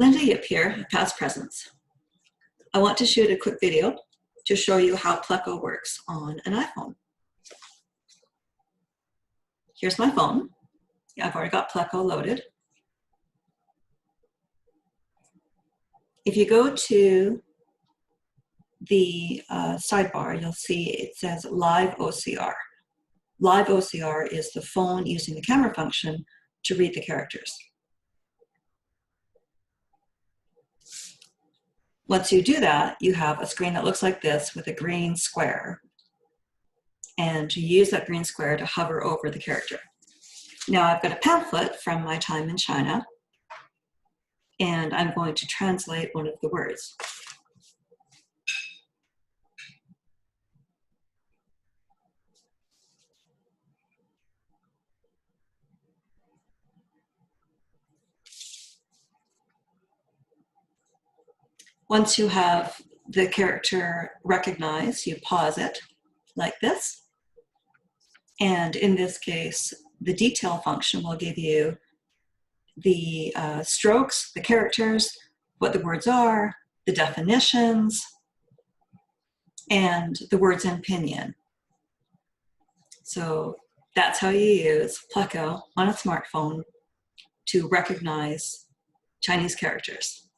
Linda Yip here, Past Presence. I want to shoot a quick video to show you how Pleco works on an iPhone. Here's my phone. I've already got Pleco loaded. If you go to the sidebar, you'll see it says Live OCR. Live OCR is the phone using the camera function to read the characters. Once you do that, you have a screen that looks like this with a green square. And you use that green square to hover over the character. Now I've got a pamphlet from my time in China, and I'm going to translate one of the words. Once you have the character recognized, you pause it like this. And in this case, the detail function will give you the strokes, the characters, what the words are, the definitions, and the words in pinyin. So that's how you use Pleco on a smartphone to recognize Chinese characters.